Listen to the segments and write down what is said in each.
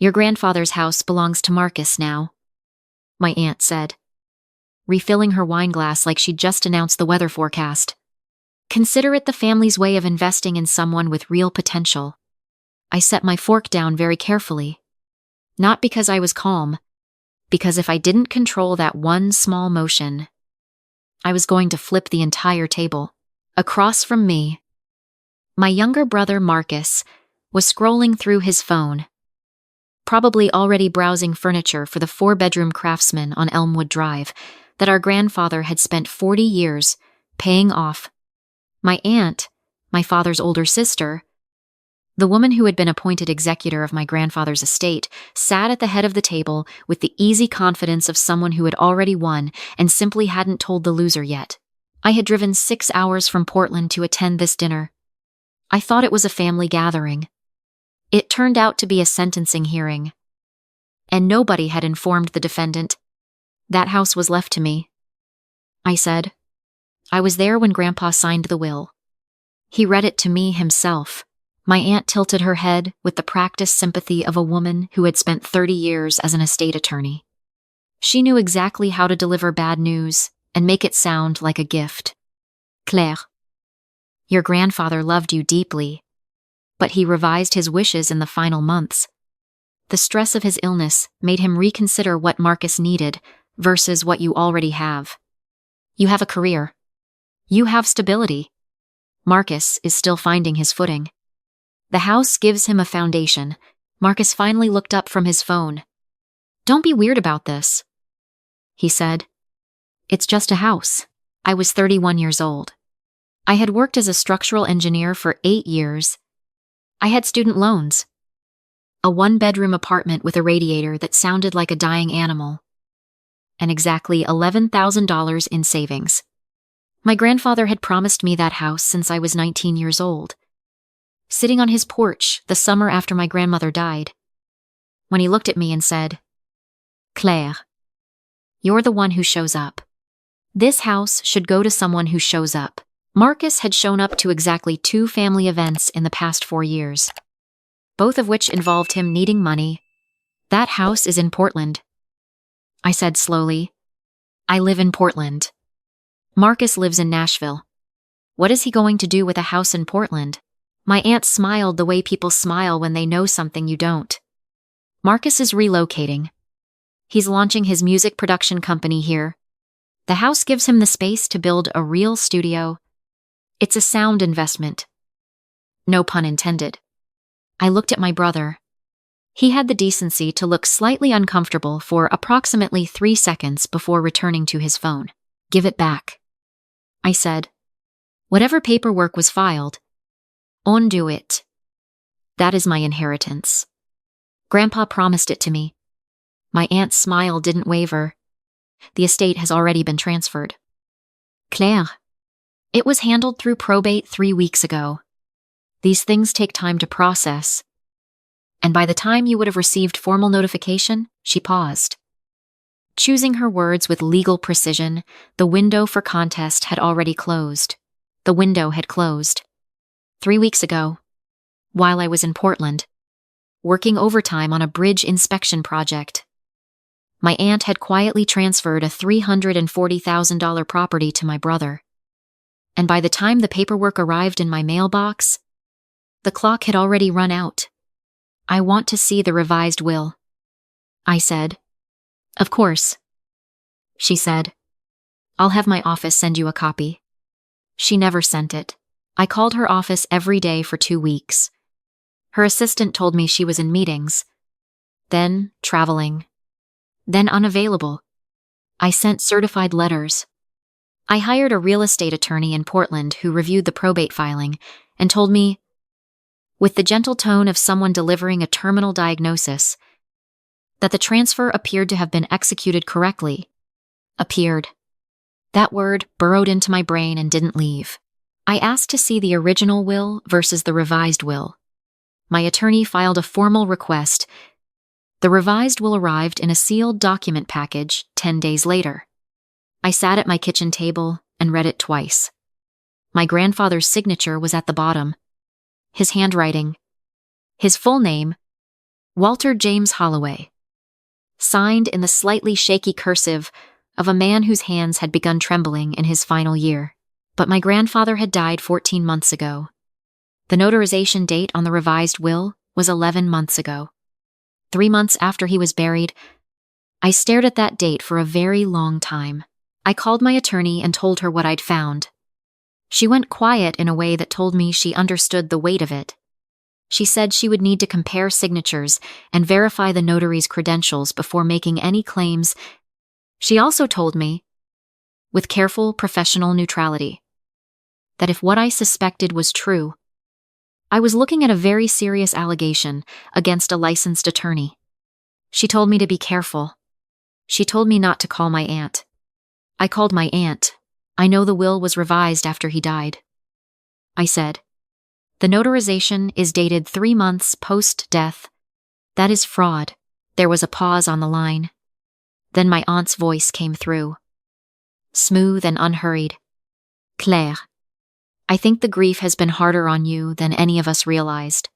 Your grandfather's house belongs to Marcus now, my aunt said, refilling her wine glass like she'd just announced the weather forecast. Consider it the family's way of investing in someone with real potential. I set my fork down very carefully. Not because I was calm, because if I didn't control that one small motion, I was going to flip the entire table. Across from me, my younger brother Marcus was scrolling through his phone, probably already browsing furniture for the 4-bedroom craftsman on Elmwood Drive that our grandfather had spent 40 years paying off. My aunt, my father's older sister, the woman who had been appointed executor of my grandfather's estate, sat at the head of the table with the easy confidence of someone who had already won and simply hadn't told the loser yet. I had driven 6 hours from Portland to attend this dinner. I thought it was a family gathering. It turned out to be a sentencing hearing. And nobody had informed the defendant. That house was left to me, I said. I was there when Grandpa signed the will. He read it to me himself. My aunt tilted her head with the practiced sympathy of a woman who had spent 30 years as an estate attorney. She knew exactly how to deliver bad news and make it sound like a gift. Claire, your grandfather loved you deeply, but he revised his wishes in the final months. The stress of his illness made him reconsider what Marcus needed versus what you already have. You have a career. You have stability. Marcus is still finding his footing. The house gives him a foundation. Marcus finally looked up from his phone. Don't be weird about this, he said. It's just a house. I was 31 years old. I had worked as a structural engineer for 8 years. I had student loans. A 1-bedroom apartment with a radiator that sounded like a dying animal. And exactly $11,000 in savings. My grandfather had promised me that house since I was 19 years old. Sitting on his porch the summer after my grandmother died, when he looked at me and said, Claire, you're the one who shows up. This house should go to someone who shows up. Marcus had shown up to exactly 2 family events in the past 4 years, both of which involved him needing money. That house is in Portland, I said slowly. I live in Portland. Marcus lives in Nashville. What is he going to do with a house in Portland? My aunt smiled the way people smile when they know something you don't. Marcus is relocating. He's launching his music production company here. The house gives him the space to build a real studio. It's a sound investment. No pun intended. I looked at my brother. He had the decency to look slightly uncomfortable for approximately 3 seconds before returning to his phone. Give it back, I said. Whatever paperwork was filed, undo it. That is my inheritance. Grandpa promised it to me. My aunt's smile didn't waver. The estate has already been transferred. Claire, it was handled through probate 3 weeks ago. These things take time to process. And by the time you would have received formal notification, she paused. Choosing her words with legal precision, the window for contest had already closed. The window had closed. 3 weeks ago, while I was in Portland, working overtime on a bridge inspection project, my aunt had quietly transferred a $340,000 property to my brother. And by the time the paperwork arrived in my mailbox, the clock had already run out. I want to see the revised will, I said. Of course, she said. I'll have my office send you a copy. She never sent it. I called her office every day for 2 weeks. Her assistant told me she was in meetings, then traveling, then unavailable. I sent certified letters. I hired a real estate attorney in Portland who reviewed the probate filing and told me, with the gentle tone of someone delivering a terminal diagnosis, that the transfer appeared to have been executed correctly. Appeared. That word burrowed into my brain and didn't leave. I asked to see the original will versus the revised will. My attorney filed a formal request. The revised will arrived in a sealed document package 10 days later. I sat at my kitchen table and read it twice. My grandfather's signature was at the bottom. His handwriting. His full name, Walter James Holloway. Signed in the slightly shaky cursive of a man whose hands had begun trembling in his final year. But my grandfather had died 14 months ago. The notarization date on the revised will was 11 months ago. 3 months after he was buried, I stared at that date for a very long time. I called my attorney and told her what I'd found. She went quiet in a way that told me she understood the weight of it. She said she would need to compare signatures and verify the notary's credentials before making any claims. She also told me, with careful professional neutrality, that if what I suspected was true, I was looking at a very serious allegation against a licensed attorney. She told me to be careful. She told me not to call my aunt. I called my aunt. I know the will was revised after he died. I said, the notarization is dated 3 months post-death. That is fraud. There was a pause on the line. Then my aunt's voice came through. Smooth and unhurried. Claire, I think the grief has been harder on you than any of us realized.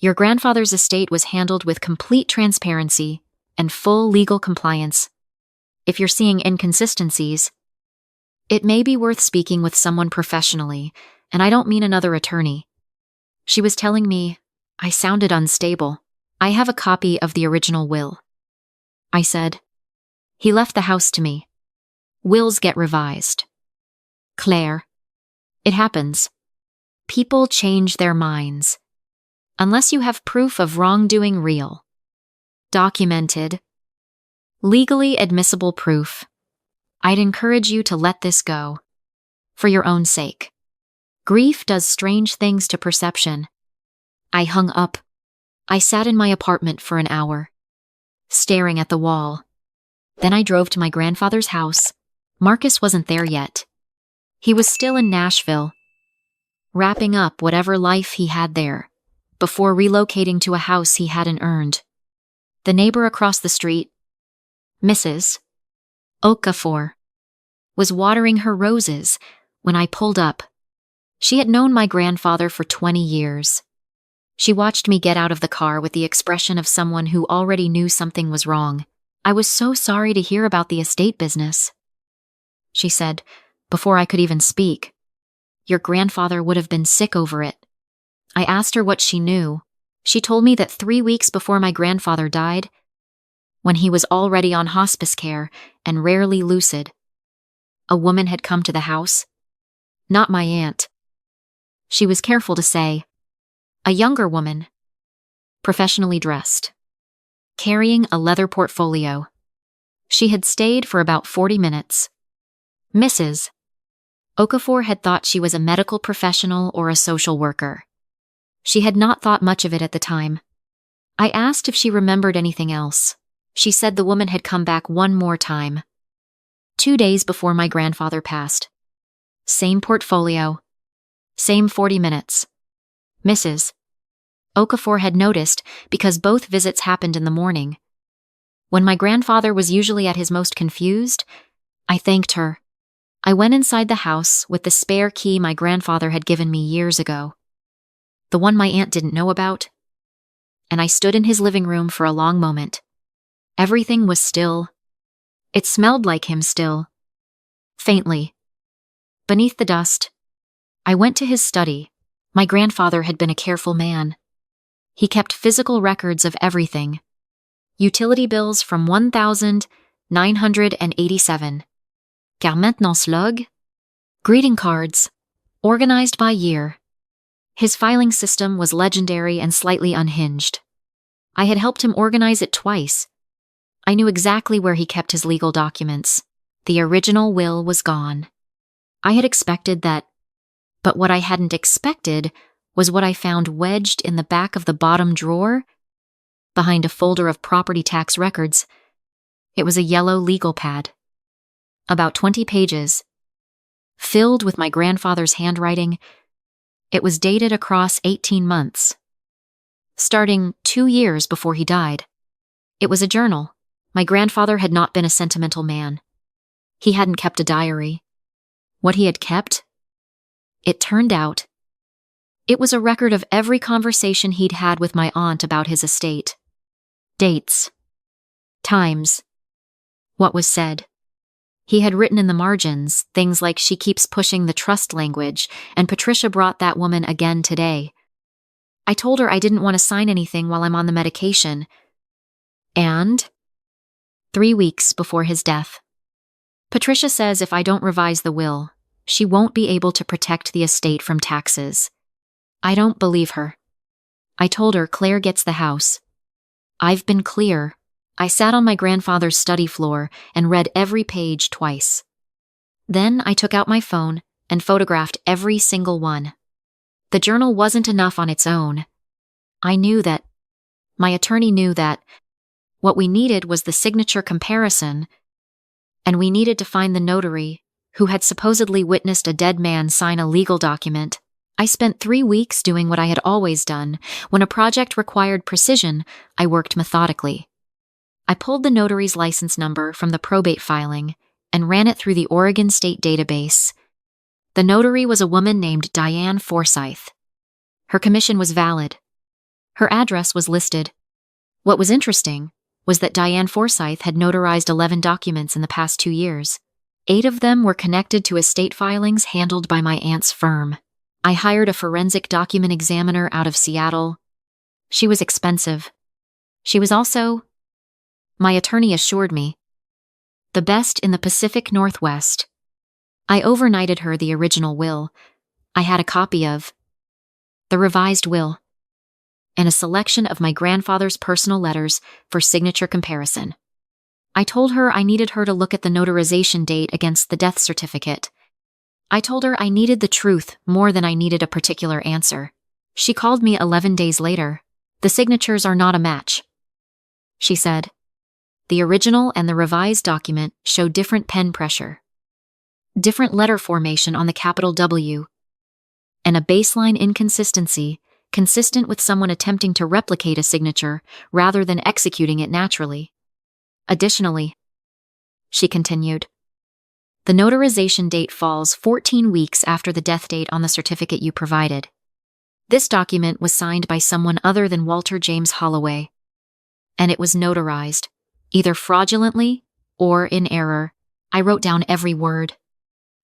Your grandfather's estate was handled with complete transparency and full legal compliance. If you're seeing inconsistencies, it may be worth speaking with someone professionally, and I don't mean another attorney. She was telling me I sounded unstable. I have a copy of the original will. I said, he left the house to me. Wills get revised. Claire, it happens. People change their minds. Unless you have proof of wrongdoing real, documented, legally admissible proof, I'd encourage you to let this go. For your own sake. Grief does strange things to perception. I hung up. I sat in my apartment for an hour, staring at the wall. Then I drove to my grandfather's house. Marcus wasn't there yet. He was still in Nashville, wrapping up whatever life he had there, before relocating to a house he hadn't earned. The neighbor across the street, Mrs. Okafor, was watering her roses when I pulled up. She had known my grandfather for 20 years. She watched me get out of the car with the expression of someone who already knew something was wrong. I was so sorry to hear about the estate business, she said, before I could even speak. Your grandfather would have been sick over it. I asked her what she knew. She told me that 3 weeks before my grandfather died, when he was already on hospice care and rarely lucid, a woman had come to the house. Not my aunt. She was careful to say, a younger woman, professionally dressed, carrying a leather portfolio. She had stayed for about 40 minutes. Mrs. Okafor had thought she was a medical professional or a social worker. She had not thought much of it at the time. I asked if she remembered anything else. She said the woman had come back one more time, 2 days before my grandfather passed. Same portfolio. Same 40 minutes. Mrs. Okafor had noticed because both visits happened in the morning. When my grandfather was usually at his most confused, I thanked her. I went inside the house with the spare key my grandfather had given me years ago, the one my aunt didn't know about, and I stood in his living room for a long moment. Everything was still. It smelled like him still. Faintly. Beneath the dust, I went to his study. My grandfather had been a careful man. He kept physical records of everything. Utility bills from 1987. Car maintenance log. Greeting cards, organized by year. His filing system was legendary and slightly unhinged. I had helped him organize it twice. I knew exactly where he kept his legal documents. The original will was gone. I had expected that, but what I hadn't expected was what I found wedged in the back of the bottom drawer, behind a folder of property tax records. It was a yellow legal pad. About 20 pages, filled with my grandfather's handwriting. It was dated across 18 months, starting 2 years before he died. It was a journal. My grandfather had not been a sentimental man. He hadn't kept a diary. What he had kept, it turned out, it was a record of every conversation he'd had with my aunt about his estate. Dates. Times. What was said. He had written in the margins things like "she keeps pushing the trust language," and "Patricia brought that woman again today." I told her I didn't want to sign anything while I'm on the medication. And 3 weeks before his death. Patricia says if I don't revise the will, she won't be able to protect the estate from taxes. I don't believe her. I told her Claire gets the house. I've been clear. I sat on my grandfather's study floor and read every page twice. Then I took out my phone and photographed every single one. The journal wasn't enough on its own. I knew that. My attorney knew that. What we needed was the signature comparison, and we needed to find the notary who had supposedly witnessed a dead man sign a legal document. I spent 3 weeks doing what I had always done. When a project required precision, I worked methodically. I pulled the notary's license number from the probate filing and ran it through the Oregon State database. The notary was a woman named Diane Forsyth. Her commission was valid. Her address was listed. What was interesting was that Diane Forsyth had notarized 11 documents in the past 2 years. 8 of them were connected to estate filings handled by my aunt's firm. I hired a forensic document examiner out of Seattle. She was expensive. She was also, my attorney assured me, the best in the Pacific Northwest. I overnighted her the original will. I had a copy of the revised will and a selection of my grandfather's personal letters for signature comparison. I told her I needed her to look at the notarization date against the death certificate. I told her I needed the truth more than I needed a particular answer. She called me 11 days later. "The signatures are not a match," she said. The original and the revised document show different pen pressure, different letter formation on the capital W, and a baseline inconsistency consistent with someone attempting to replicate a signature rather than executing it naturally. Additionally, she continued, the notarization date falls 14 weeks after the death date on the certificate you provided. This document was signed by someone other than Walter James Holloway, and it was notarized, either fraudulently or in error. I wrote down every word.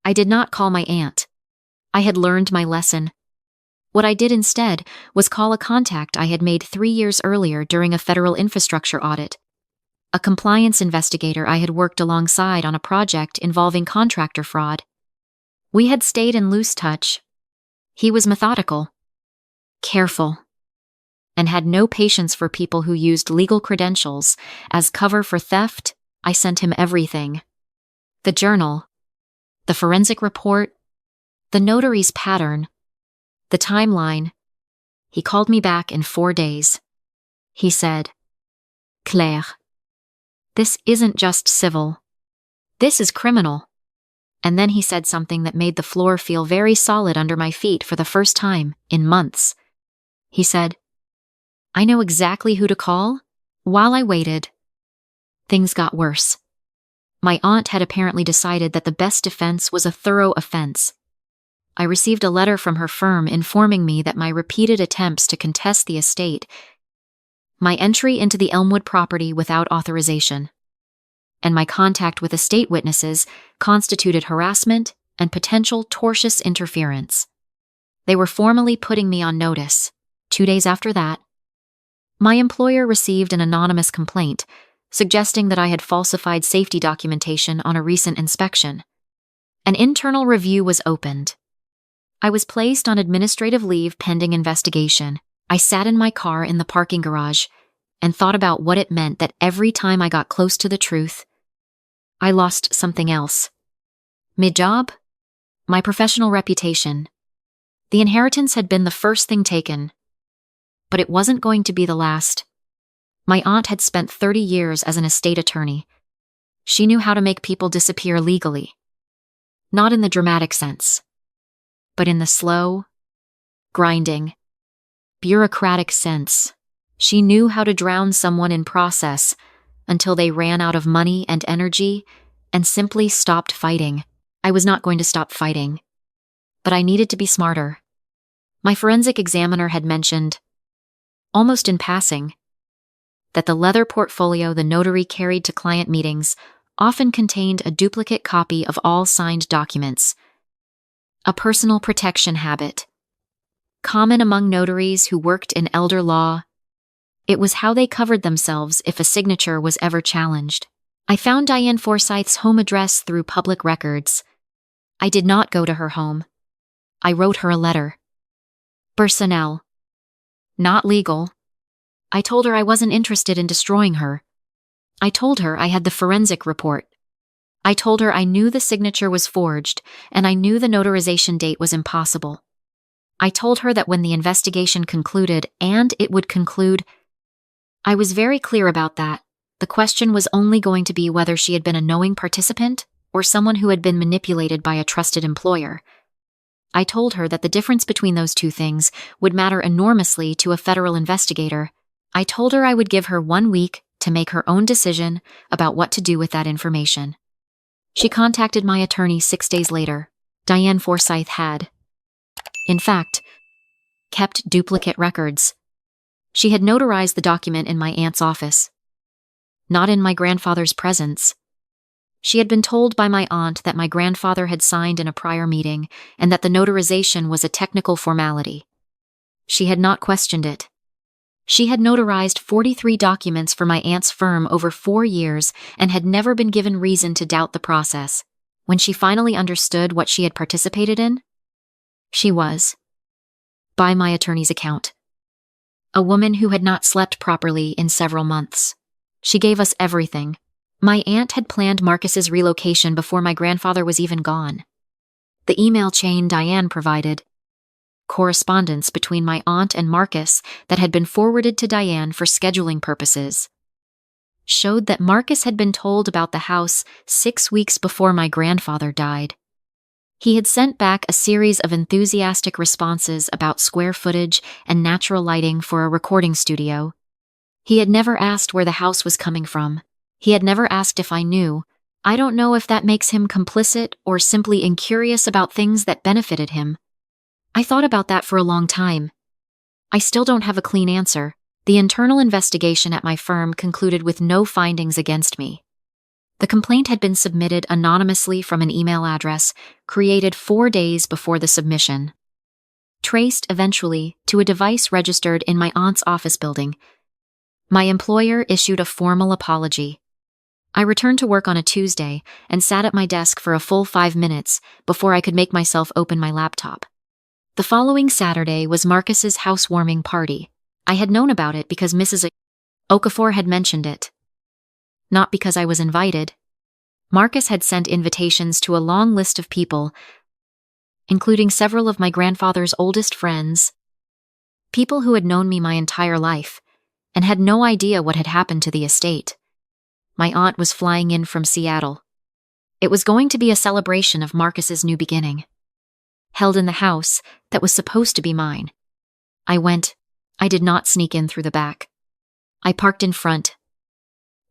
I did not call my aunt. I had learned my lesson. What I did instead was call a contact I had made 3 years earlier during a federal infrastructure audit. A compliance investigator I had worked alongside on a project involving contractor fraud. We had stayed in loose touch. He was methodical, careful, and had no patience for people who used legal credentials as cover for theft. I sent him everything. The journal, the forensic report, the notary's pattern, the timeline. He called me back in 4 days. He said, "Claire, this isn't just civil. This is criminal." And then he said something that made the floor feel very solid under my feet for the first time in months. He said, "I know exactly who to call." While I waited, things got worse. My aunt had apparently decided that the best defense was a thorough offense. I received a letter from her firm informing me that my repeated attempts to contest the estate, my entry into the Elmwood property without authorization, and my contact with estate witnesses constituted harassment and potential tortious interference. They were formally putting me on notice. 2 days after that, my employer received an anonymous complaint suggesting that I had falsified safety documentation on a recent inspection. An internal review was opened. I was placed on administrative leave pending investigation. I sat in my car in the parking garage and thought about what it meant that every time I got close to the truth, I lost something else. My job, my professional reputation. The inheritance had been the first thing taken, but it wasn't going to be the last. My aunt had spent 30 years as an estate attorney. She knew how to make people disappear legally. Not in the dramatic sense, but in the slow, grinding, bureaucratic sense. She knew how to drown someone in process until they ran out of money and energy and simply stopped fighting. I was not going to stop fighting, but I needed to be smarter. My forensic examiner had mentioned, almost in passing, that the leather portfolio the notary carried to client meetings often contained a duplicate copy of all signed documents. A personal protection habit. Common among notaries who worked in elder law. It was how they covered themselves if a signature was ever challenged. I found Diane Forsyth's home address through public records. I did not go to her home. I wrote her a letter. Personnel. Not legal. I told her I wasn't interested in destroying her. I told her I had the forensic report. I told her I knew the signature was forged, and I knew the notarization date was impossible. I told her that when the investigation concluded, and it would conclude, I was very clear about that. The question was only going to be whether she had been a knowing participant or someone who had been manipulated by a trusted employer. I told her that the difference between those two things would matter enormously to a federal investigator. I told her I would give her 1 week to make her own decision about what to do with that information. She contacted my attorney 6 days later. Diane Forsyth had, in fact, kept duplicate records. She had notarized the document in my aunt's office, not in my grandfather's presence. She had been told by my aunt that my grandfather had signed in a prior meeting and that the notarization was a technical formality. She had not questioned it. She had notarized 43 documents for my aunt's firm over 4 years and had never been given reason to doubt the process. When she finally understood what she had participated in, she was, by my attorney's account, a woman who had not slept properly in several months. She gave us everything. My aunt had planned Marcus's relocation before my grandfather was even gone. The email chain Diane provided, correspondence between my aunt and Marcus that had been forwarded to Diane for scheduling purposes, showed that Marcus had been told about the house 6 weeks before my grandfather died. He had sent back a series of enthusiastic responses about square footage and natural lighting for a recording studio. He had never asked where the house was coming from. He had never asked if I knew. I don't know if that makes him complicit or simply incurious about things that benefited him. I thought about that for a long time. I still don't have a clean answer. The internal investigation at my firm concluded with no findings against me. The complaint had been submitted anonymously from an email address created 4 days before the submission, traced eventually to a device registered in my aunt's office building. My employer issued a formal apology. I returned to work on a Tuesday and sat at my desk for a full 5 minutes before I could make myself open my laptop. The following Saturday was Marcus's housewarming party. I had known about it because Mrs. Okafor had mentioned it. Not because I was invited. Marcus had sent invitations to a long list of people, including several of my grandfather's oldest friends, people who had known me my entire life, and had no idea what had happened to the estate. My aunt was flying in from Seattle. It was going to be a celebration of Marcus's new beginning, held in the house that was supposed to be mine. I went. I did not sneak in through the back. I parked in front,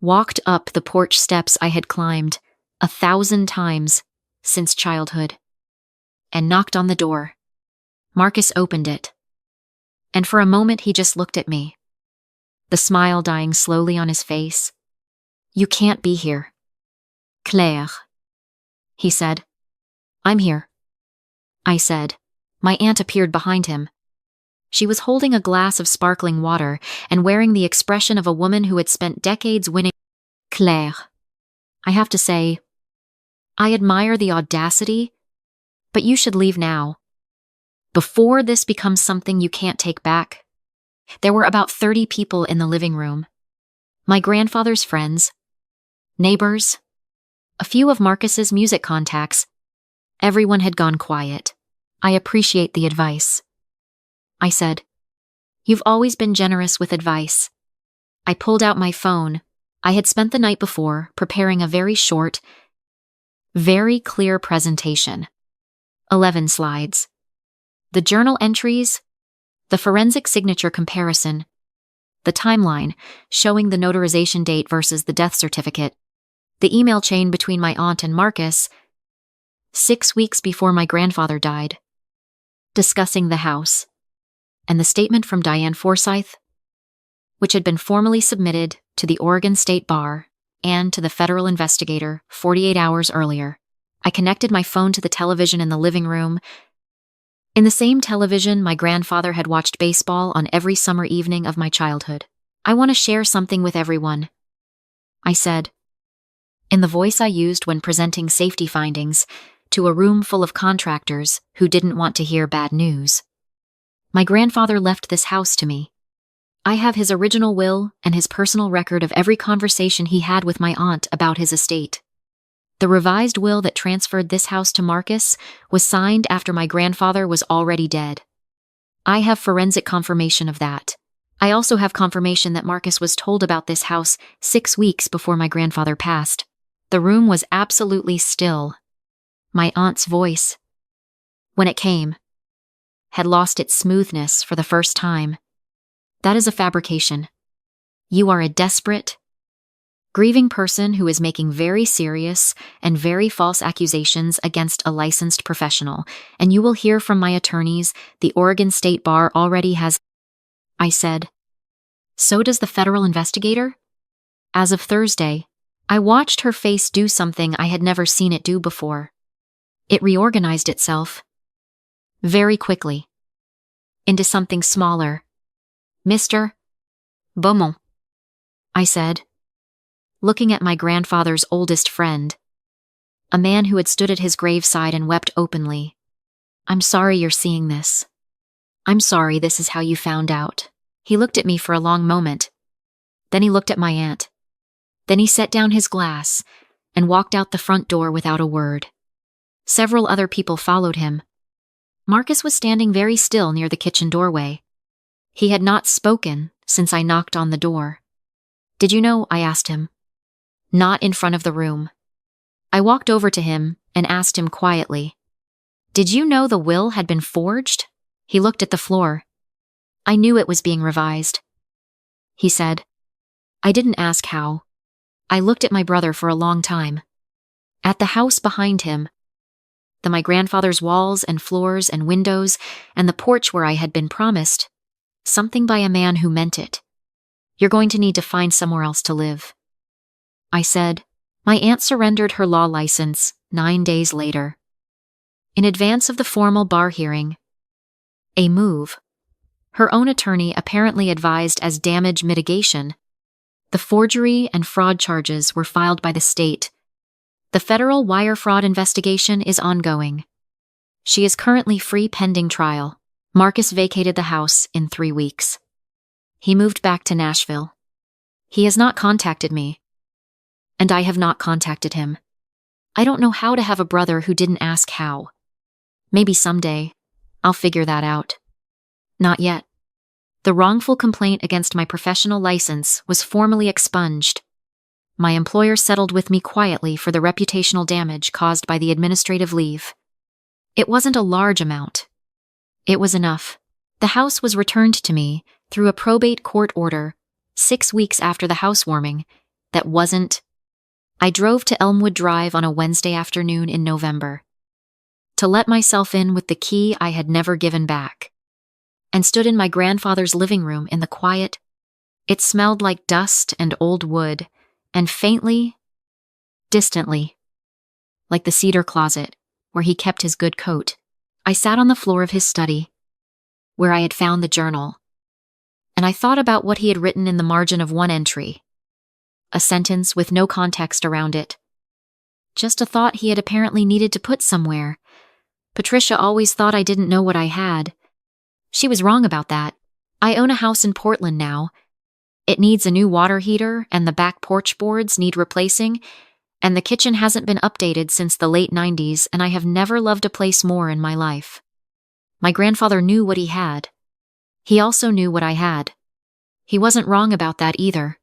walked up the porch steps I had climbed 1,000 times since childhood, and knocked on the door. Marcus opened it, and for a moment he just looked at me, the smile dying slowly on his face. "You can't be here, Claire," he said. "I'm here," I said. My aunt appeared behind him. She was holding a glass of sparkling water and wearing the expression of a woman who had spent decades winning. "Claire, I have to say, I admire the audacity, but you should leave now, before this becomes something you can't take back." There were about 30 people in the living room. My grandfather's friends, neighbors, a few of Marcus's music contacts. Everyone had gone quiet. "I appreciate the advice," I said. "You've always been generous with advice." I pulled out my phone. I had spent the night before preparing a very short, very clear presentation. 11 slides. The journal entries, the forensic signature comparison, the timeline showing the notarization date versus the death certificate, the email chain between my aunt and Marcus 6 weeks before my grandfather died, discussing the house, and the statement from Diane Forsyth, which had been formally submitted to the Oregon State Bar and to the federal investigator 48 hours earlier. I connected my phone to the television in the living room. In the same television, my grandfather had watched baseball on every summer evening of my childhood. "I want to share something with everyone," I said, in the voice I used when presenting safety findings to a room full of contractors who didn't want to hear bad news. My grandfather left this house to me. I have his original will and his personal record of every conversation he had with my aunt about his estate. The revised will that transferred this house to Marcus was signed after my grandfather was already dead. I have forensic confirmation of that. I also have confirmation that Marcus was told about this house 6 weeks before my grandfather passed. The room was absolutely still. My aunt's voice, when it came, had lost its smoothness for the first time. "That is a fabrication. You are a desperate, grieving person who is making very serious and very false accusations against a licensed professional, and you will hear from my attorneys. The Oregon State Bar already has," I said. "So does the federal investigator?" As of Thursday, I watched her face do something I had never seen it do before. It reorganized itself, very quickly, into something smaller. "Mr. Beaumont," I said, looking at my grandfather's oldest friend, a man who had stood at his graveside and wept openly. "I'm sorry you're seeing this. I'm sorry this is how you found out." He looked at me for a long moment. Then he looked at my aunt. Then he set down his glass and walked out the front door without a word. Several other people followed him. Marcus was standing very still near the kitchen doorway. He had not spoken since I knocked on the door. "Did you know?" I asked him. Not in front of the room. I walked over to him and asked him quietly, "Did you know the will had been forged?" He looked at the floor. "I knew it was being revised," he said. I didn't ask how. I looked at my brother for a long time. At the house behind him, my grandfather's walls and floors and windows, and the porch where I had been promised something by a man who meant it. "You're going to need to find somewhere else to live," I said. My aunt surrendered her law license 9 days later. In advance of the formal bar hearing, a move, her own attorney apparently advised as damage mitigation. The forgery and fraud charges were filed by the state. The federal wire fraud investigation is ongoing. She is currently free pending trial. Marcus vacated the house in 3 weeks. He moved back to Nashville. He has not contacted me, and I have not contacted him. I don't know how to have a brother who didn't ask how. Maybe someday I'll figure that out. Not yet. The wrongful complaint against my professional license was formally expunged. My employer settled with me quietly for the reputational damage caused by the administrative leave. It wasn't a large amount. It was enough. The house was returned to me through a probate court order 6 weeks after the housewarming. That wasn't. I drove to Elmwood Drive on a Wednesday afternoon in November to let myself in with the key I had never given back, and stood in my grandfather's living room in the quiet. It smelled like dust and old wood, and faintly, distantly, like the cedar closet where he kept his good coat. I sat on the floor of his study, where I had found the journal, and I thought about what he had written in the margin of one entry. A sentence with no context around it. Just a thought he had apparently needed to put somewhere. Patricia always thought I didn't know what I had. She was wrong about that. I own a house in Portland now. It needs a new water heater, and the back porch boards need replacing, and the kitchen hasn't been updated since the late 90s, and I have never loved a place more in my life. My grandfather knew what he had. He also knew what I had. He wasn't wrong about that either.